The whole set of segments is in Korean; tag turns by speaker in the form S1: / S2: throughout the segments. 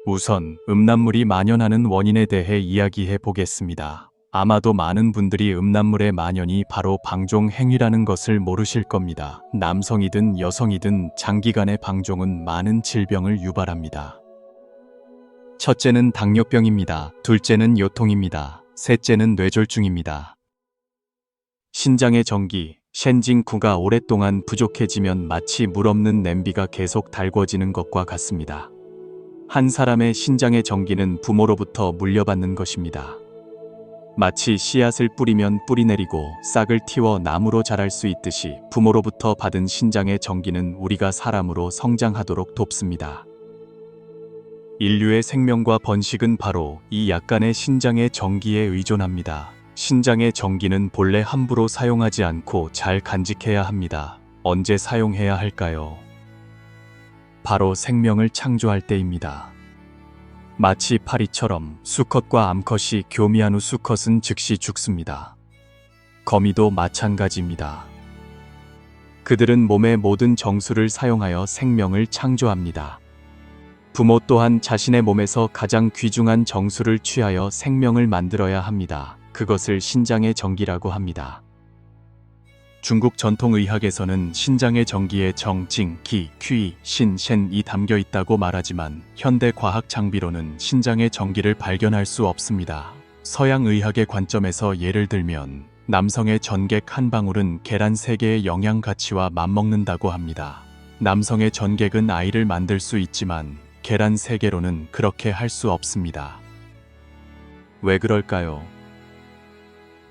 S1: 우선 음란물이 만연하는 원인에 대해 이야기해 보겠습니다. 아마도 많은 분들이 음란물의 만연이 바로 방종 행위라는 것을 모르실 겁니다. 남성이든 여성이든 장기간의 방종은 많은 질병을 유발합니다. 첫째는 당뇨병입니다. 둘째는 요통입니다. 셋째는 뇌졸중입니다. 신장의 전기, 셴징크가 오랫동안 부족해지면 마치 물 없는 냄비가 계속 달궈지는 것과 같습니다. 한 사람의 신장의 전기는 부모로부터 물려받는 것입니다. 마치 씨앗을 뿌리면 뿌리 내리고 싹을 틔워 나무로 자랄 수 있듯이 부모로부터 받은 신장의 전기는 우리가 사람으로 성장하도록 돕습니다. 인류의 생명과 번식은 바로 이 약간의 신장의 전기에 의존합니다. 신장의 전기는 본래 함부로 사용하지 않고 잘 간직해야 합니다. 언제 사용해야 할까요? 바로 생명을 창조할 때입니다. 마치 파리처럼 수컷과 암컷이 교미한 후 수컷은 즉시 죽습니다. 거미도 마찬가지입니다. 그들은 몸의 모든 정수를 사용하여 생명을 창조합니다. 부모 또한 자신의 몸에서 가장 귀중한 정수를 취하여 생명을 만들어야 합니다. 그것을 신장의 전기라고 합니다. 중국 전통의학에서는 신장의 전기에 정, 징, 기, 퀴, 신, 셴이 담겨 있다고 말하지만 현대 과학 장비로는 신장의 전기를 발견할 수 없습니다. 서양 의학의 관점에서 예를 들면 남성의 전객 한 방울은 계란 3개의 영양 가치와 맞먹는다고 합니다. 남성의 전객은 아이를 만들 수 있지만 계란 3개로는 그렇게 할 수 없습니다. 왜 그럴까요?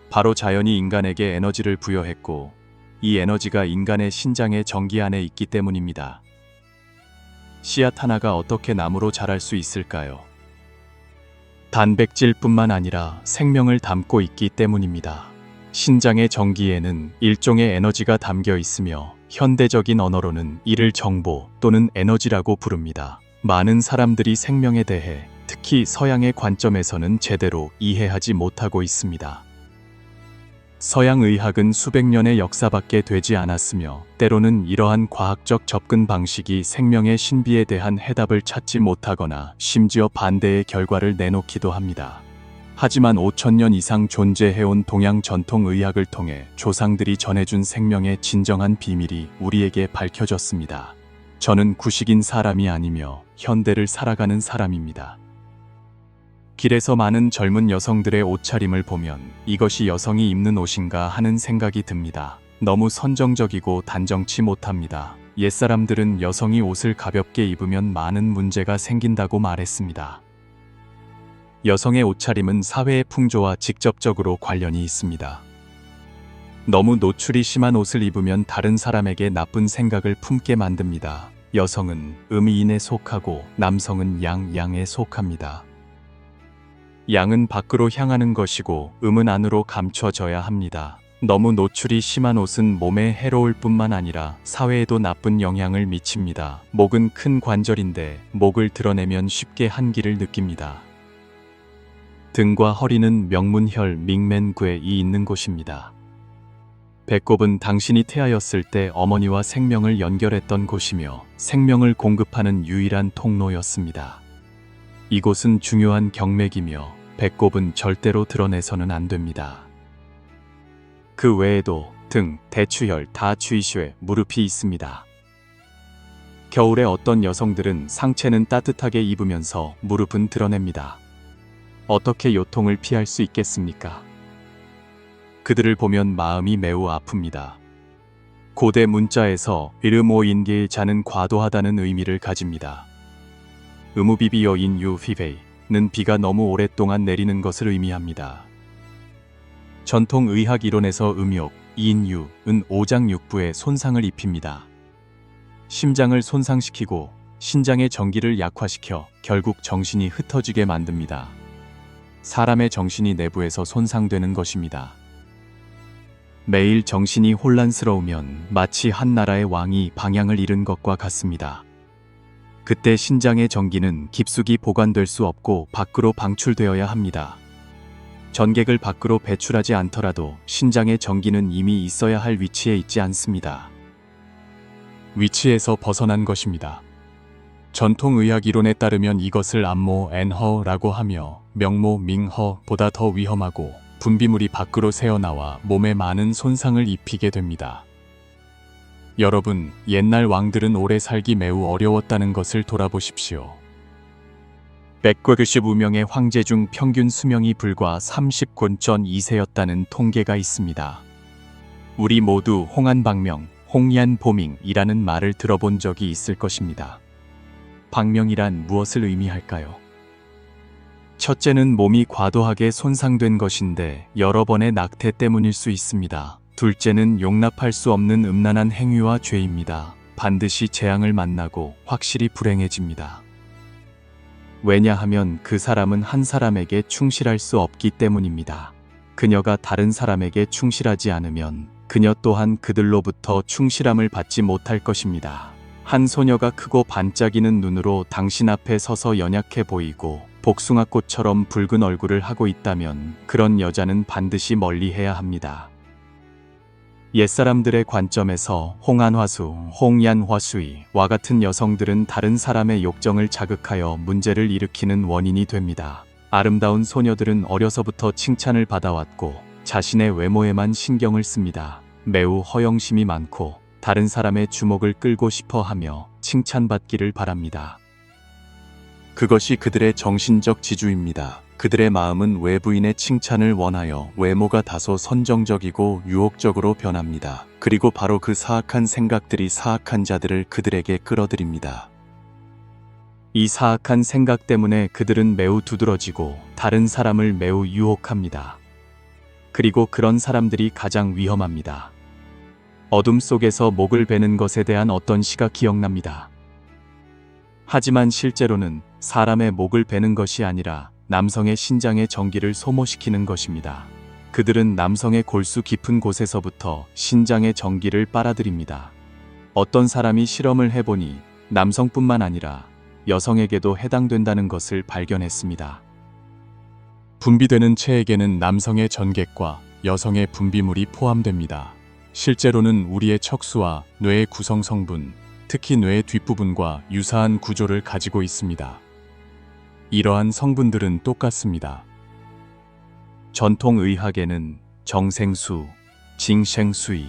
S1: 바로 자연이 인간에게 에너지를 부여했고 이 에너지가 인간의 신장의 전기 안에 있기 때문입니다. 씨앗 하나가 어떻게 나무로 자랄 수 있을까요? 단백질뿐만 아니라 생명을 담고 있기 때문입니다. 신장의 전기에는 일종의 에너지가 담겨 있으며 현대적인 언어로는 이를 정보 또는 에너지라고 부릅니다. 많은 사람들이 생명에 대해 특히 서양의 관점에서는 제대로 이해하지 못하고 있습니다. 서양 의학은 수백 년의 역사밖에 되지 않았으며 때로는 이러한 과학적 접근 방식이 생명의 신비에 대한 해답을 찾지 못하거나 심지어 반대의 결과를 내놓기도 합니다. 하지만 5,000년 이상 존재해온 동양 전통 의학을 통해 조상들이 전해준 생명의 진정한 비밀이 우리에게 밝혀졌습니다. 저는 구식인 사람이 아니며 현대를 살아가는 사람입니다. 길에서 많은 젊은 여성들의 옷차림을 보면 이것이 여성이 입는 옷인가 하는 생각이 듭니다. 너무 선정적이고 단정치 못합니다. 옛사람들은 여성이 옷을 가볍게 입으면 많은 문제가 생긴다고 말했습니다. 여성의 옷차림은 사회의 풍조와 직접적으로 관련이 있습니다. 너무 노출이 심한 옷을 입으면 다른 사람에게 나쁜 생각을 품게 만듭니다. 여성은 음이인에 속하고 남성은 양에 속합니다. 양은 밖으로 향하는 것이고 음은 안으로 감춰져야 합니다. 너무 노출이 심한 옷은 몸에 해로울 뿐만 아니라 사회에도 나쁜 영향을 미칩니다. 목은 큰 관절인데 목을 드러내면 쉽게 한기를 느낍니다. 등과 허리는 명문혈 밍맨궤이 있는 곳입니다. 배꼽은 당신이 태아였을 때 어머니와 생명을 연결했던 곳이며 생명을 공급하는 유일한 통로였습니다. 이곳은 중요한 경맥이며 배꼽은 절대로 드러내서는 안 됩니다. 그 외에도 등, 대추혈, 다추이시회, 무릎이 있습니다. 겨울에 어떤 여성들은 상체는 따뜻하게 입으면서 무릎은 드러냅니다. 어떻게 요통을 피할 수 있겠습니까? 그들을 보면 마음이 매우 아픕니다. 고대 문자에서 이르모인길 자는 과도하다는 의미를 가집니다. 의무비비어 인유 휘베이는 비가 너무 오랫동안 내리는 것을 의미합니다. 전통 의학 이론에서 음욕, 인유은 오장육부에 손상을 입힙니다. 심장을 손상시키고 신장의 전기를 약화시켜 결국 정신이 흩어지게 만듭니다. 사람의 정신이 내부에서 손상되는 것입니다. 매일 정신이 혼란스러우면 마치 한 나라의 왕이 방향을 잃은 것과 같습니다. 그때 신장의 전기는 깊숙이 보관될 수 없고 밖으로 방출되어야 합니다. 전객을 밖으로 배출하지 않더라도 신장의 전기는 이미 있어야 할 위치에 있지 않습니다. 위치에서 벗어난 것입니다. 전통 의학 이론에 따르면 이것을 안모 엔허라고 하며 명모 밍허보다 더 위험하고 분비물이 밖으로 새어나와 몸에 많은 손상을 입히게 됩니다. 여러분, 옛날 왕들은 오래 살기 매우 어려웠다는 것을 돌아보십시오. 195명의 황제 중 평균 수명이 불과 30.2세였다는 통계가 있습니다. 우리 모두 홍안박명, 홍얀보밍이라는 말을 들어본 적이 있을 것입니다. 박명이란 무엇을 의미할까요? 첫째는 몸이 과도하게 손상된 것인데 여러 번의 낙태 때문일 수 있습니다. 둘째는 용납할 수 없는 음란한 행위와 죄입니다. 반드시 재앙을 만나고 확실히 불행해집니다. 왜냐하면 그 사람은 한 사람에게 충실할 수 없기 때문입니다. 그녀가 다른 사람에게 충실하지 않으면 그녀 또한 그들로부터 충실함을 받지 못할 것입니다. 한 소녀가 크고 반짝이는 눈으로 당신 앞에 서서 연약해 보이고 복숭아꽃처럼 붉은 얼굴을 하고 있다면 그런 여자는 반드시 멀리해야 합니다. 옛사람들의 관점에서 홍안화수, 홍얀화수이와 같은 여성들은 다른 사람의 욕정을 자극하여 문제를 일으키는 원인이 됩니다. 아름다운 소녀들은 어려서부터 칭찬을 받아왔고 자신의 외모에만 신경을 씁니다. 매우 허영심이 많고 다른 사람의 주목을 끌고 싶어 하며 칭찬받기를 바랍니다. 그것이 그들의 정신적 지주입니다. 그들의 마음은 외부인의 칭찬을 원하여 외모가 다소 선정적이고 유혹적으로 변합니다. 그리고 바로 그 사악한 생각들이 사악한 자들을 그들에게 끌어들입니다. 이 사악한 생각 때문에 그들은 매우 두드러지고 다른 사람을 매우 유혹합니다. 그리고 그런 사람들이 가장 위험합니다. 어둠 속에서 목을 베는 것에 대한 어떤 시가 기억납니다. 하지만 실제로는 사람의 목을 베는 것이 아니라 남성의 신장의 전기를 소모시키는 것입니다. 그들은 남성의 골수 깊은 곳에서부터 신장의 전기를 빨아들입니다. 어떤 사람이 실험을 해보니 남성뿐만 아니라 여성에게도 해당된다는 것을 발견했습니다. 분비되는 체액에는 남성의 전객과 여성의 분비물이 포함됩니다. 실제로는 우리의 척수와 뇌의 구성 성분, 특히 뇌의 뒷부분과 유사한 구조를 가지고 있습니다. 이러한 성분들은 똑같습니다. 전통 의학에는 정생수, 징생수이,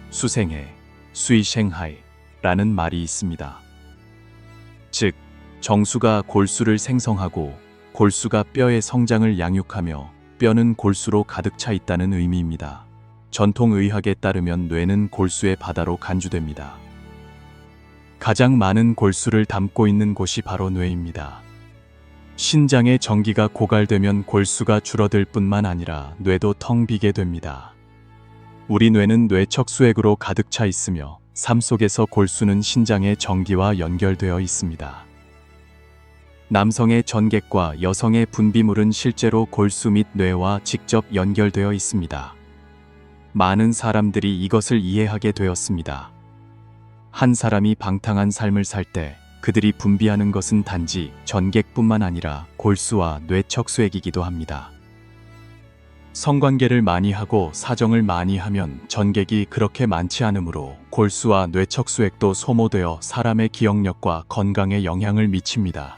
S1: 수생해, 수이생하이라는 말이 있습니다. 즉, 정수가 골수를 생성하고 골수가 뼈의 성장을 양육하며 뼈는 골수로 가득 차 있다는 의미입니다. 전통 의학에 따르면 뇌는 골수의 바다로 간주됩니다. 가장 많은 골수를 담고 있는 곳이 바로 뇌입니다. 신장의 전기가 고갈되면 골수가 줄어들 뿐만 아니라 뇌도 텅 비게 됩니다. 우리 뇌는 뇌척수액으로 가득 차 있으며 삶 속에서 골수는 신장의 전기와 연결되어 있습니다. 남성의 전객과 여성의 분비물은 실제로 골수 및 뇌와 직접 연결되어 있습니다. 많은 사람들이 이것을 이해하게 되었습니다. 한 사람이 방탕한 삶을 살 때 그들이 분비하는 것은 단지 전객뿐만 아니라 골수와 뇌척수액이기도 합니다. 성관계를 많이 하고 사정을 많이 하면 전객이 그렇게 많지 않으므로 골수와 뇌척수액도 소모되어 사람의 기억력과 건강에 영향을 미칩니다.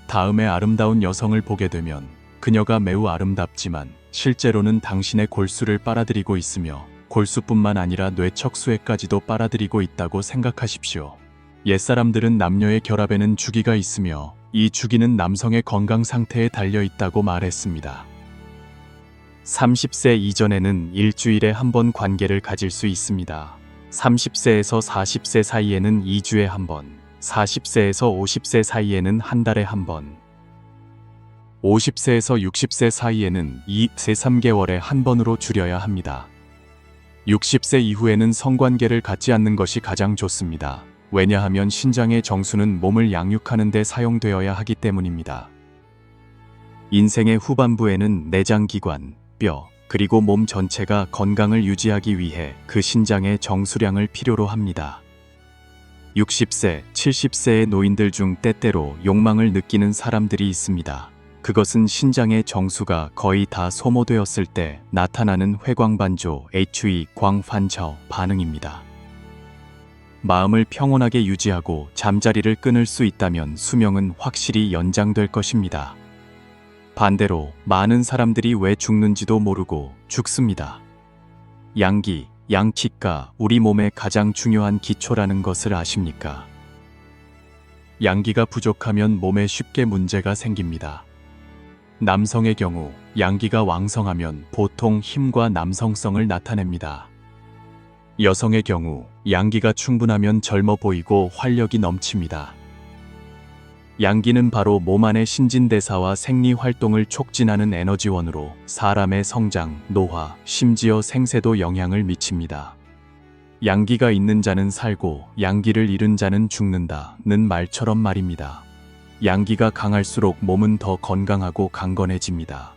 S1: 다음에 아름다운 여성을 보게 되면 그녀가 매우 아름답지만 실제로는 당신의 골수를 빨아들이고 있으며 골수뿐만 아니라 뇌척수액까지도 빨아들이고 있다고 생각하십시오. 옛사람들은 남녀의 결합에는 주기가 있으며 이 주기는 남성의 건강 상태에 달려 있다고 말했습니다. 30세 이전에는 일주일에 한 번 관계를 가질 수 있습니다. 30세에서 40세 사이에는 2주에 한 번, 40세에서 50세 사이에는 한 달에 한 번, 50세에서 60세 사이에는 2-3개월에 한 번으로 줄여야 합니다. 60세 이후에는 성관계를 갖지 않는 것이 가장 좋습니다. 왜냐하면 신장의 정수는 몸을 양육하는 데 사용되어야 하기 때문입니다. 인생의 후반부에는 내장기관, 뼈, 그리고 몸 전체가 건강을 유지하기 위해 그 신장의 정수량을 필요로 합니다. 60세, 70세의 노인들 중 때때로 욕망을 느끼는 사람들이 있습니다. 그것은 신장의 정수가 거의 다 소모되었을 때 나타나는 회광반조, HE 광환저 반응입니다. 마음을 평온하게 유지하고 잠자리를 끊을 수 있다면 수명은 확실히 연장될 것입니다. 반대로 많은 사람들이 왜 죽는지도 모르고 죽습니다. 양기, 양키가 우리 몸의 가장 중요한 기초라는 것을 아십니까? 양기가 부족하면 몸에 쉽게 문제가 생깁니다. 남성의 경우 양기가 왕성하면 보통 힘과 남성성을 나타냅니다. 여성의 경우 양기가 충분하면 젊어 보이고 활력이 넘칩니다. 양기는 바로 몸 안의 신진대사와 생리활동을 촉진하는 에너지원으로 사람의 성장, 노화, 심지어 생세도 영향을 미칩니다. 양기가 있는 자는 살고 양기를 잃은 자는 죽는다는 말처럼 말입니다. 양기가 강할수록 몸은 더 건강하고 강건해집니다.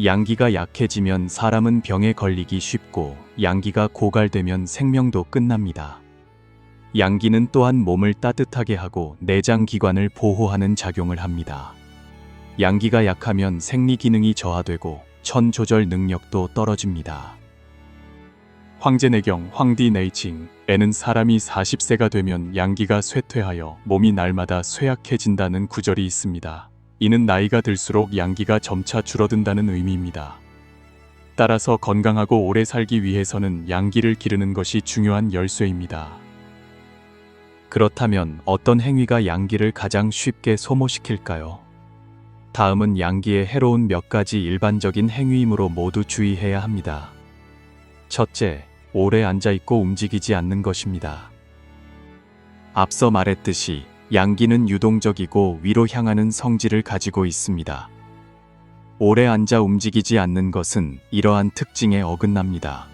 S1: 양기가 약해지면 사람은 병에 걸리기 쉽고 양기가 고갈되면 생명도 끝납니다. 양기는 또한 몸을 따뜻하게 하고 내장 기관을 보호하는 작용을 합니다. 양기가 약하면 생리 기능이 저하되고 천 조절 능력도 떨어집니다. 황제내경 황디네이징에는 사람이 40세가 되면 양기가 쇠퇴하여 몸이 날마다 쇠약해진다는 구절이 있습니다. 이는 나이가 들수록 양기가 점차 줄어든다는 의미입니다. 따라서 건강하고 오래 살기 위해서는 양기를 기르는 것이 중요한 열쇠입니다. 그렇다면 어떤 행위가 양기를 가장 쉽게 소모시킬까요? 다음은 양기에 해로운 몇 가지 일반적인 행위이므로 모두 주의해야 합니다. 첫째, 오래 앉아있고 움직이지 않는 것입니다. 앞서 말했듯이 양기는 유동적이고 위로 향하는 성질을 가지고 있습니다. 오래 앉아 움직이지 않는 것은 이러한 특징에 어긋납니다.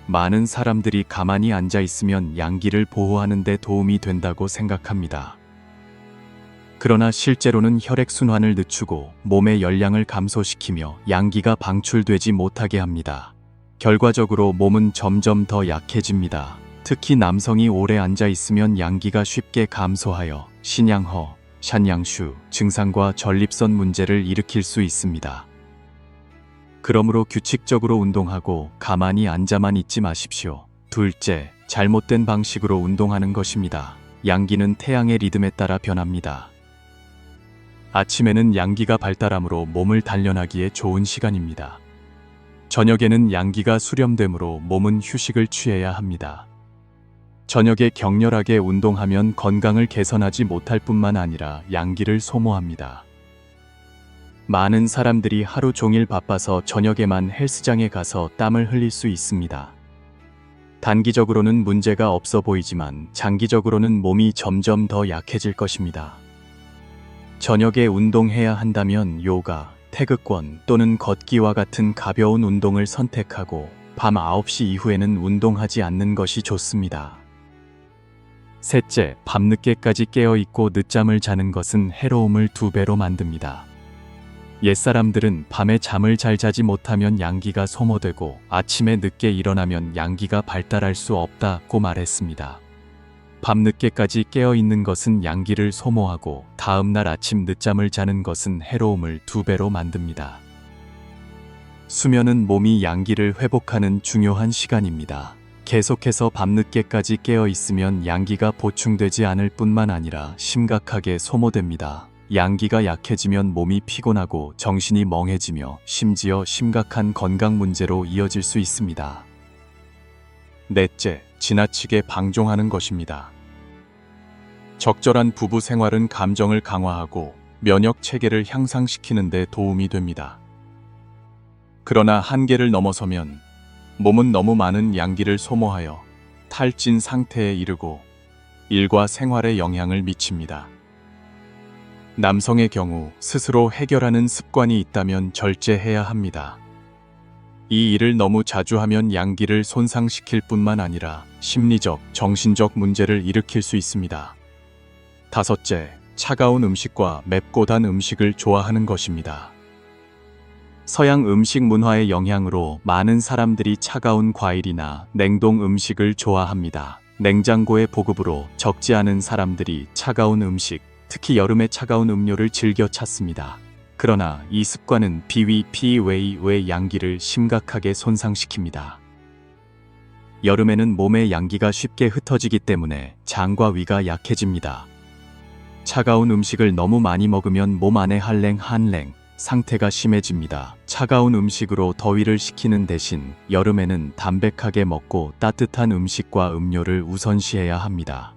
S1: 많은 사람들이 가만히 앉아 있으면 양기를 보호하는 데 도움이 된다고 생각합니다. 그러나 실제로는 혈액순환을 늦추고 몸의 열량을 감소시키며 양기가 방출되지 못하게 합니다. 결과적으로 몸은 점점 더 약해집니다. 특히 남성이 오래 앉아 있으면 양기가 쉽게 감소하여 신양허, 샨양슈 증상과 전립선 문제를 일으킬 수 있습니다. 그러므로 규칙적으로 운동하고 가만히 앉아만 있지 마십시오. 둘째, 잘못된 방식으로 운동하는 것입니다. 양기는 태양의 리듬에 따라 변합니다. 아침에는 양기가 발달하므로 몸을 단련하기에 좋은 시간입니다. 저녁에는 양기가 수렴되므로 몸은 휴식을 취해야 합니다. 저녁에 격렬하게 운동하면 건강을 개선하지 못할 뿐만 아니라 양기를 소모합니다. 많은 사람들이 하루 종일 바빠서 저녁에만 헬스장에 가서 땀을 흘릴 수 있습니다. 단기적으로는 문제가 없어 보이지만 장기적으로는 몸이 점점 더 약해질 것입니다. 저녁에 운동해야 한다면 요가, 태극권 또는 걷기와 같은 가벼운 운동을 선택하고 밤 9시 이후에는 운동하지 않는 것이 좋습니다. 셋째, 밤늦게까지 깨어있고 늦잠을 자는 것은 해로움을 2배로 만듭니다. 옛사람들은 밤에 잠을 잘 자지 못하면 양기가 소모되고 아침에 늦게 일어나면 양기가 발달할 수 없다고 말했습니다. 밤늦게까지 깨어있는 것은 양기를 소모하고 다음날 아침 늦잠을 자는 것은 해로움을 2배로 만듭니다. 수면은 몸이 양기를 회복하는 중요한 시간입니다. 계속해서 밤늦게까지 깨어있으면 양기가 보충되지 않을 뿐만 아니라 심각하게 소모됩니다. 양기가 약해지면 몸이 피곤하고 정신이 멍해지며 심지어 심각한 건강 문제로 이어질 수 있습니다. 넷째, 지나치게 방종하는 것입니다. 적절한 부부 생활은 감정을 강화하고 면역 체계를 향상시키는 데 도움이 됩니다. 그러나 한계를 넘어서면 몸은 너무 많은 양기를 소모하여 탈진 상태에 이르고 일과 생활에 영향을 미칩니다. 남성의 경우 스스로 해결하는 습관이 있다면 절제해야 합니다. 이 일을 너무 자주 하면 양기를 손상시킬 뿐만 아니라 심리적, 정신적 문제를 일으킬 수 있습니다. 다섯째, 차가운 음식과 맵고 단 음식을 좋아하는 것입니다. 서양 음식 문화의 영향으로 많은 사람들이 차가운 과일이나 냉동 음식을 좋아합니다. 냉장고의 보급으로 적지 않은 사람들이 차가운 음식, 특히 여름에 차가운 음료를 즐겨 찾습니다. 그러나 이 습관은 비위, 피웨이의 양기를 심각하게 손상시킵니다. 여름에는 몸의 양기가 쉽게 흩어지기 때문에 장과 위가 약해집니다. 차가운 음식을 너무 많이 먹으면 몸 안에 한랭 상태가 심해집니다. 차가운 음식으로 더위를 식히는 대신 여름에는 담백하게 먹고 따뜻한 음식과 음료를 우선시해야 합니다.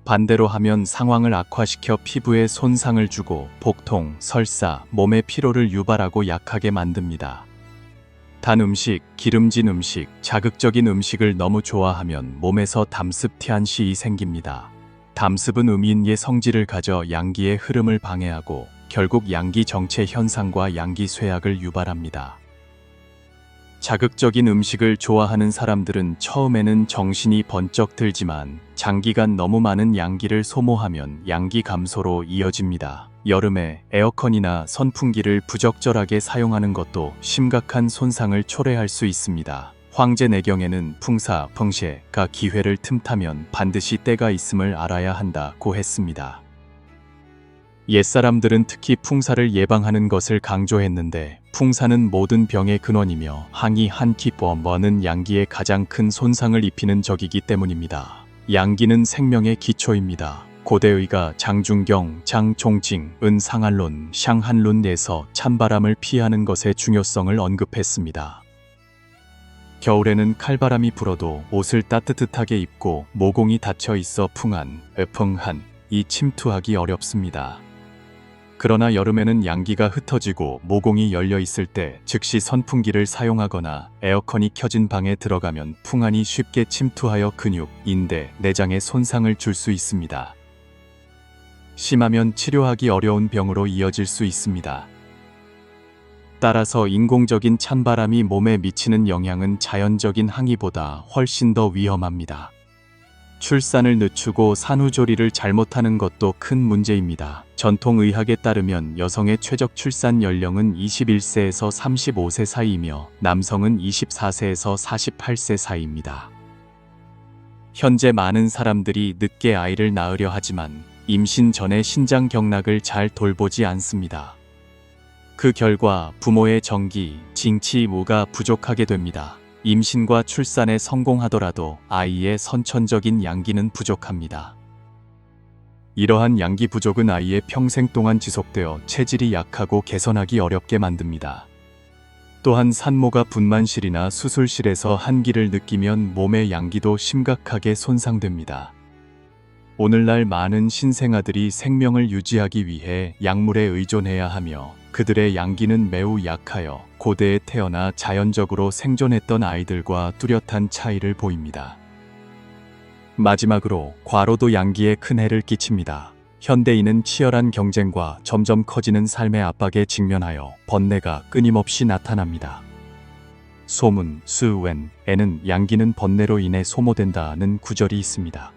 S1: 반대로 하면 상황을 악화시켜 피부에 손상을 주고 복통, 설사, 몸의 피로를 유발하고 약하게 만듭니다. 단 음식, 기름진 음식, 자극적인 음식을 너무 좋아하면 몸에서 담습 티안시이 생깁니다. 담습은 음인의 성질을 가져 양기의 흐름을 방해하고 결국 양기 정체 현상과 양기 쇠약을 유발합니다. 자극적인 음식을 좋아하는 사람들은 처음에는 정신이 번쩍 들지만 장기간 너무 많은 양기를 소모하면 양기 감소로 이어집니다. 여름에 에어컨이나 선풍기를 부적절하게 사용하는 것도 심각한 손상을 초래할 수 있습니다. 황제내경에는 풍사, 펑셰가 기회를 틈타면 반드시 때가 있음을 알아야 한다고 했습니다. 옛사람들은 특히 풍사를 예방하는 것을 강조했는데 풍사는 모든 병의 근원이며 항이 한키범버는 양기에 가장 큰 손상을 입히는 적이기 때문입니다. 양기는 생명의 기초입니다. 고대의가 장중경, 장총징, 은상한론, 샹한론에서 찬바람을 피하는 것의 중요성을 언급했습니다. 겨울에는 칼바람이 불어도 옷을 따뜻하게 입고 모공이 닫혀 있어 풍한, 이 침투하기 어렵습니다. 그러나 여름에는 양기가 흩어지고 모공이 열려 있을 때 즉시 선풍기를 사용하거나 에어컨이 켜진 방에 들어가면 풍한이 쉽게 침투하여 근육, 인대, 내장에 손상을 줄 수 있습니다. 심하면 치료하기 어려운 병으로 이어질 수 있습니다. 따라서 인공적인 찬바람이 몸에 미치는 영향은 자연적인 항이보다 훨씬 더 위험합니다. 출산을 늦추고 산후조리를 잘못하는 것도 큰 문제입니다. 전통의학에 따르면 여성의 최적 출산 연령은 21세에서 35세 사이이며 남성은 24세에서 48세 사이입니다. 현재 많은 사람들이 늦게 아이를 낳으려 하지만 임신 전에 신장 경락을 잘 돌보지 않습니다. 그 결과 부모의 정기, 징치무가 부족하게 됩니다. 임신과 출산에 성공하더라도 아이의 선천적인 양기는 부족합니다. 이러한 양기 부족은 아이의 평생 동안 지속되어 체질이 약하고 개선하기 어렵게 만듭니다. 또한 산모가 분만실이나 수술실에서 한기를 느끼면 몸의 양기도 심각하게 손상됩니다. 오늘날 많은 신생아들이 생명을 유지하기 위해 약물에 의존해야 하며 그들의 양기는 매우 약하여 고대에 태어나 자연적으로 생존했던 아이들과 뚜렷한 차이를 보입니다. 마지막으로 과로도 양기에 큰 해를 끼칩니다. 현대인은 치열한 경쟁과 점점 커지는 삶의 압박에 직면하여 번뇌가 끊임없이 나타납니다. 소문, 수웬에는 양기는 번뇌로 인해 소모된다는 구절이 있습니다.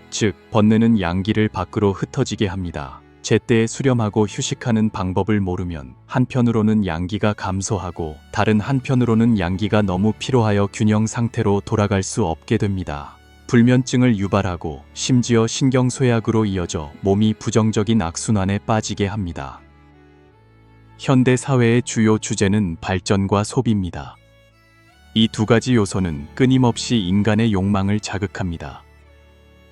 S1: 즉, 번뇌는 양기를 밖으로 흩어지게 합니다. 제때에 수렴하고 휴식하는 방법을 모르면 한편으로는 양기가 감소하고 다른 한편으로는 양기가 너무 피로하여 균형 상태로 돌아갈 수 없게 됩니다. 불면증을 유발하고 심지어 신경쇠약으로 이어져 몸이 부정적인 악순환에 빠지게 합니다. 현대 사회의 주요 주제는 발전과 소비입니다. 이 두 가지 요소는 끊임없이 인간의 욕망을 자극합니다.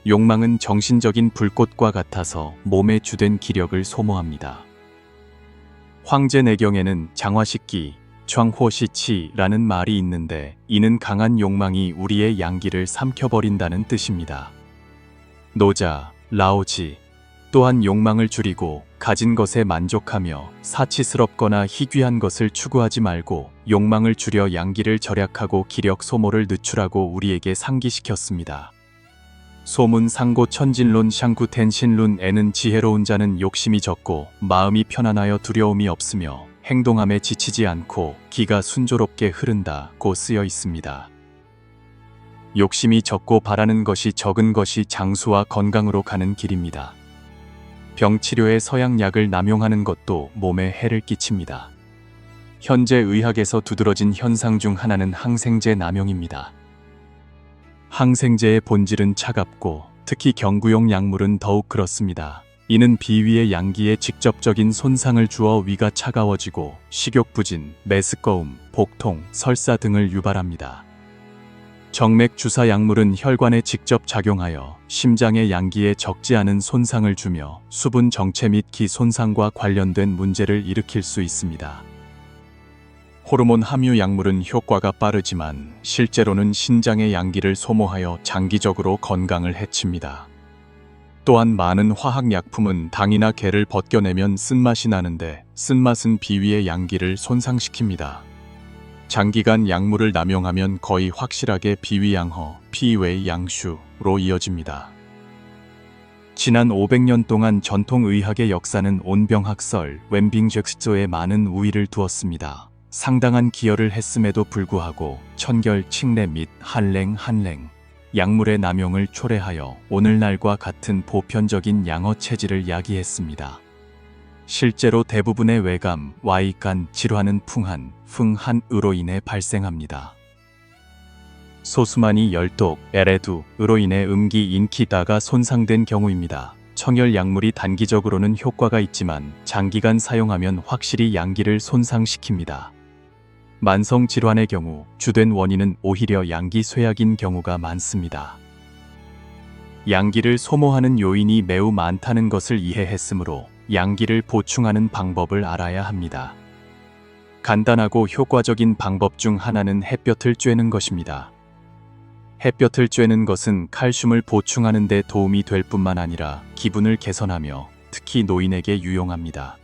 S1: 욕망은 정신적인 불꽃과 같아서 몸에 주된 기력을 소모합니다. 황제내경에는 장화식기, 장호시치라는 말이 있는데 이는 강한 욕망이 우리의 양기를 삼켜버린다는 뜻입니다. 노자, 라오지 또한 욕망을 줄이고 가진 것에 만족하며 사치스럽거나 희귀한 것을 추구하지 말고 욕망을 줄여 양기를 절약하고 기력 소모를 늦추라고 우리에게 상기시켰습니다. 소문 상고 천진론 샹구텐신론에는 지혜로운 자는 욕심이 적고 마음이 편안하여 두려움이 없으며 행동함에 지치지 않고 기가 순조롭게 흐른다고 쓰여 있습니다. 욕심이 적고 바라는 것이 적은 것이 장수와 건강으로 가는 길입니다. 병치료에 서양약을 남용하는 것도 몸에 해를 끼칩니다. 현재 의학에서 두드러진 현상 중 하나는 항생제 남용입니다. 항생제의 본질은 차갑고 특히 경구용 약물은 더욱 그렇습니다. 이는 비위의 양기에 직접적인 손상을 주어 위가 차가워지고 식욕부진, 메스꺼움, 복통, 설사 등을 유발합니다. 정맥 주사 약물은 혈관에 직접 작용하여 심장의 양기에 적지 않은 손상을 주며 수분 정체 및 기 손상과 관련된 문제를 일으킬 수 있습니다. 호르몬 함유 약물은 효과가 빠르지만 실제로는 신장의 양기를 소모하여 장기적으로 건강을 해칩니다. 또한 많은 화학약품은 당이나 겔을 벗겨내면 쓴맛이 나는데 쓴맛은 비위의 양기를 손상시킵니다. 장기간 약물을 남용하면 거의 확실하게 비위양허, 피웨이 양슈로 이어집니다. 지난 500년 동안 전통의학의 역사는 온병학설, 웸빙젝스조에 많은 우위를 두었습니다. 상당한 기여를 했음에도 불구하고 천결, 칡내 및 한랭, 약물의 남용을 초래하여 오늘날과 같은 보편적인 양어 체질을 야기했습니다. 실제로 대부분의 외감, 와이간 질환은 풍한, 흥한으로 인해 발생합니다. 소수만이 열독, 에레두으로 인해 음기, 인기다가 손상된 경우입니다. 청열 약물이 단기적으로는 효과가 있지만 장기간 사용하면 확실히 양기를 손상시킵니다. 만성 질환의 경우 주된 원인은 오히려 양기 쇠약인 경우가 많습니다. 양기를 소모하는 요인이 매우 많다는 것을 이해했으므로 양기를 보충하는 방법을 알아야 합니다. 간단하고 효과적인 방법 중 하나는 햇볕을 쬐는 것입니다. 햇볕을 쬐는 것은 칼슘을 보충하는 데 도움이 될 뿐만 아니라 기분을 개선하며 특히 노인에게 유용합니다.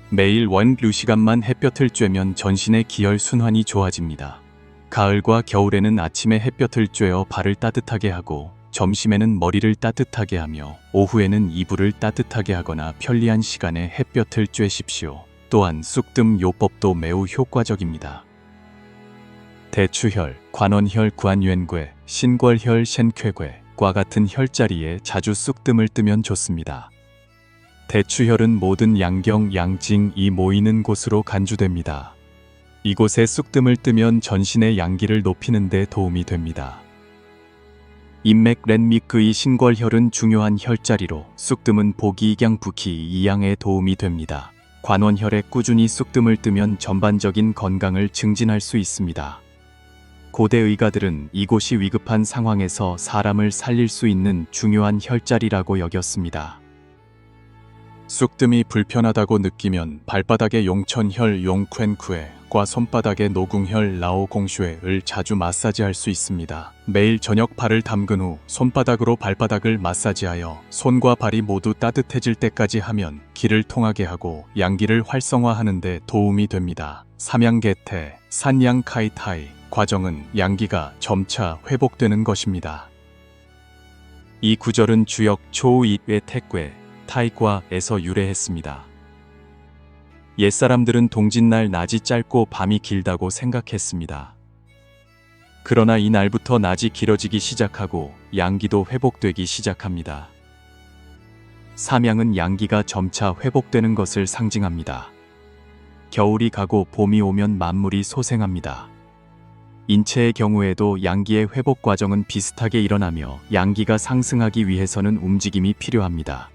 S1: 매일 2시간만 햇볕을 쬐면 전신의 기혈 순환이 좋아집니다. 가을과 겨울에는 아침에 햇볕을 쬐어 발을 따뜻하게 하고 점심에는 머리를 따뜻하게 하며 오후에는 이불을 따뜻하게 하거나 편리한 시간에 햇볕을 쬐십시오. 또한 쑥뜸 요법도 매우 효과적입니다. 대추혈, 관원혈, 구안유엔괴, 신궐혈, 셴쾌괴과 같은 혈자리에 자주 쑥뜸을 뜨면 좋습니다. 대추혈은 모든 양경, 양징이 모이는 곳으로 간주됩니다. 이곳에 쑥뜸을 뜨면 전신의 양기를 높이는 데 도움이 됩니다. 인맥 렌미크의 신궐혈은 중요한 혈자리로 쑥뜸은 보기익양 부키 이양에 도움이 됩니다. 관원혈에 꾸준히 쑥뜸을 뜨면 전반적인 건강을 증진할 수 있습니다. 고대 의가들은 이곳이 위급한 상황에서 사람을 살릴 수 있는 중요한 혈자리라고 여겼습니다. 쑥뜸이 불편하다고 느끼면 발바닥의 용천혈 용쾨쿠에과 손바닥의 노궁혈 라오공슈에를 자주 마사지할 수 있습니다. 매일 저녁 발을 담근 후 손바닥으로 발바닥을 마사지하여 손과 발이 모두 따뜻해질 때까지 하면 기를 통하게 하고 양기를 활성화하는 데 도움이 됩니다. 삼양개태, 산양카이타이 과정은 양기가 점차 회복되는 것입니다. 이 구절은 주역 초우잇의 택괴 타이과에서 유래했습니다. 옛사람들은 동짓날 낮이 짧고 밤이 길다고 생각했습니다. 그러나 이 날부터 낮이 길어지기 시작하고 양기도 회복되기 시작합니다. 삼양은 양기가 점차 회복되는 것을 상징합니다. 겨울이 가고 봄이 오면 만물이 소생합니다. 인체의 경우에도 양기의 회복 과정은 비슷하게 일어나며 양기가 상승하기 위해서는 움직임이 필요합니다.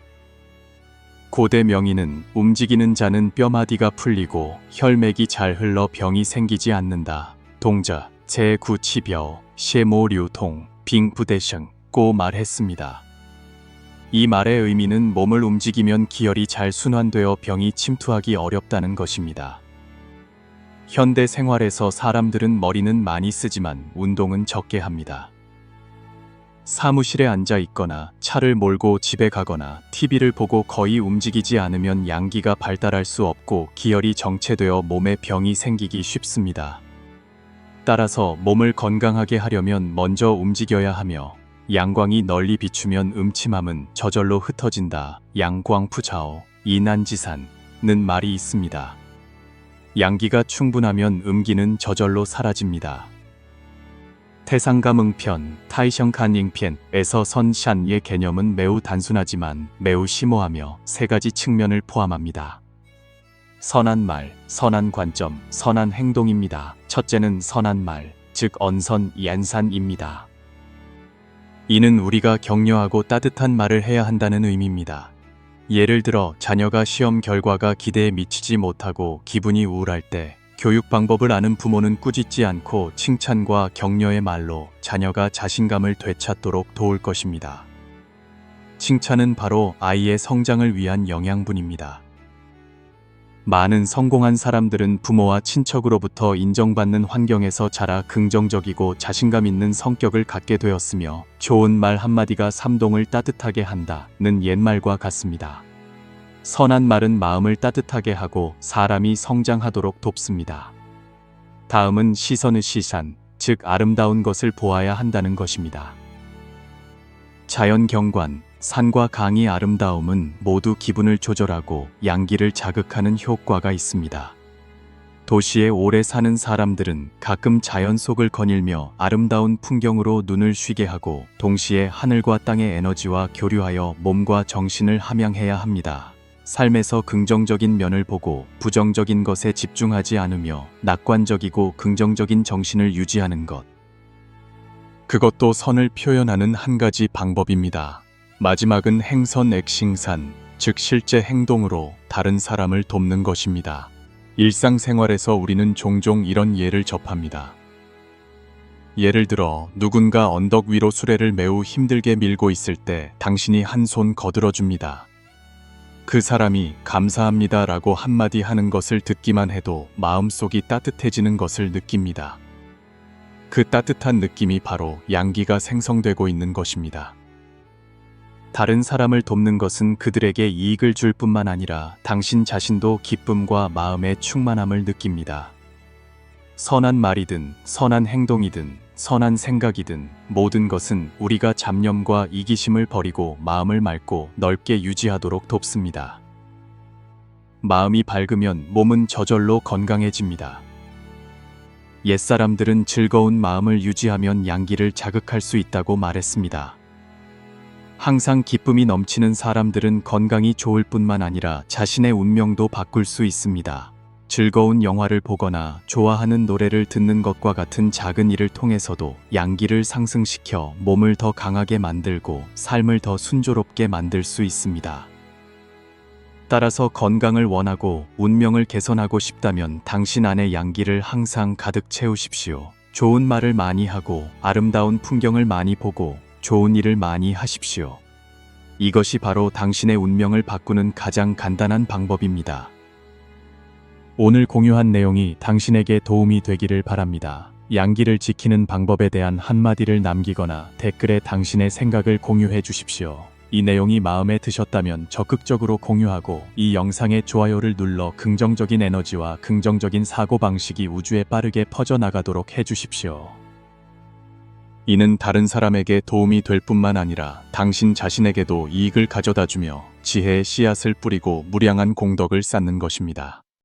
S1: 고대 명의는 움직이는 자는 뼈마디가 풀리고 혈맥이 잘 흘러 병이 생기지 않는다. 동자, 제9치벼, 셰모류통, 빙부대생고 말했습니다. 이 말의 의미는 몸을 움직이면 기혈이 잘 순환되어 병이 침투하기 어렵다는 것입니다. 현대 생활에서 사람들은 머리는 많이 쓰지만 운동은 적게 합니다. 사무실에 앉아 있거나 차를 몰고 집에 가거나 TV를 보고 거의 움직이지 않으면 양기가 발달할 수 없고 기혈이 정체되어 몸에 병이 생기기 쉽습니다. 따라서 몸을 건강하게 하려면 먼저 움직여야 하며 양광이 널리 비추면 음침함은 저절로 흩어진다. 양광푸자오 이난지산는 말이 있습니다. 양기가 충분하면 음기는 저절로 사라집니다. 태상가응편, 타이성칸잉편에서 선샨의 개념은 매우 단순하지만 매우 심오하며 세 가지 측면을 포함합니다. 선한 말, 선한 관점, 선한 행동입니다. 첫째는 선한 말, 즉 언선, 얀산입니다. 이는 우리가 격려하고 따뜻한 말을 해야 한다는 의미입니다. 예를 들어 자녀가 시험 결과가 기대에 미치지 못하고 기분이 우울할 때 교육 방법을 아는 부모는 꾸짖지 않고 칭찬과 격려의 말로 자녀가 자신감을 되찾도록 도울 것입니다. 칭찬은 바로 아이의 성장을 위한 영양분입니다. 많은 성공한 사람들은 부모와 친척으로부터 인정받는 환경에서 자라 긍정적이고 자신감 있는 성격을 갖게 되었으며, 좋은 말 한마디가 삼동을 따뜻하게 한다는 옛말과 같습니다. 선한 말은 마음을 따뜻하게 하고 사람이 성장하도록 돕습니다. 다음은 시선의 시산, 즉 아름다운 것을 보아야 한다는 것입니다. 자연 경관, 산과 강의 아름다움은 모두 기분을 조절하고 양기를 자극하는 효과가 있습니다. 도시에 오래 사는 사람들은 가끔 자연 속을 거닐며 아름다운 풍경으로 눈을 쉬게 하고, 동시에 하늘과 땅의 에너지와 교류하여 몸과 정신을 함양해야 합니다. 삶에서 긍정적인 면을 보고 부정적인 것에 집중하지 않으며 낙관적이고 긍정적인 정신을 유지하는 것. 그것도 선을 표현하는 한 가지 방법입니다. 마지막은 행선 액싱산, 즉 실제 행동으로 다른 사람을 돕는 것입니다. 일상생활에서 우리는 종종 이런 예를 접합니다. 예를 들어 누군가 언덕 위로 수레를 매우 힘들게 밀고 있을 때 당신이 한 손 거들어줍니다. 그 사람이 감사합니다 라고 한마디 하는 것을 듣기만 해도 마음속이 따뜻해지는 것을 느낍니다. 그 따뜻한 느낌이 바로 양기가 생성되고 있는 것입니다. 다른 사람을 돕는 것은 그들에게 이익을 줄 뿐만 아니라 당신 자신도 기쁨과 마음의 충만함을 느낍니다. 선한 말이든 선한 행동이든 선한 생각이든 모든 것은 우리가 잡념과 이기심을 버리고 마음을 맑고 넓게 유지하도록 돕습니다. 마음이 밝으면 몸은 저절로 건강해집니다. 옛사람들은 즐거운 마음을 유지하면 양기를 자극할 수 있다고 말했습니다. 항상 기쁨이 넘치는 사람들은 건강이 좋을 뿐만 아니라 자신의 운명도 바꿀 수 있습니다. 즐거운 영화를 보거나 좋아하는 노래를 듣는 것과 같은 작은 일을 통해서도 양기를 상승시켜 몸을 더 강하게 만들고 삶을 더 순조롭게 만들 수 있습니다. 따라서 건강을 원하고 운명을 개선하고 싶다면 당신 안의 양기를 항상 가득 채우십시오. 좋은 말을 많이 하고 아름다운 풍경을 많이 보고 좋은 일을 많이 하십시오. 이것이 바로 당신의 운명을 바꾸는 가장 간단한 방법입니다. 오늘 공유한 내용이 당신에게 도움이 되기를 바랍니다. 양기를 지키는 방법에 대한 한마디를 남기거나 댓글에 당신의 생각을 공유해 주십시오. 이 내용이 마음에 드셨다면 적극적으로 공유하고 이 영상에 좋아요를 눌러 긍정적인 에너지와 긍정적인 사고방식이 우주에 빠르게 퍼져나가도록 해주십시오. 이는 다른 사람에게 도움이 될 뿐만 아니라 당신 자신에게도 이익을 가져다주며 지혜의 씨앗을 뿌리고 무량한 공덕을 쌓는 것입니다.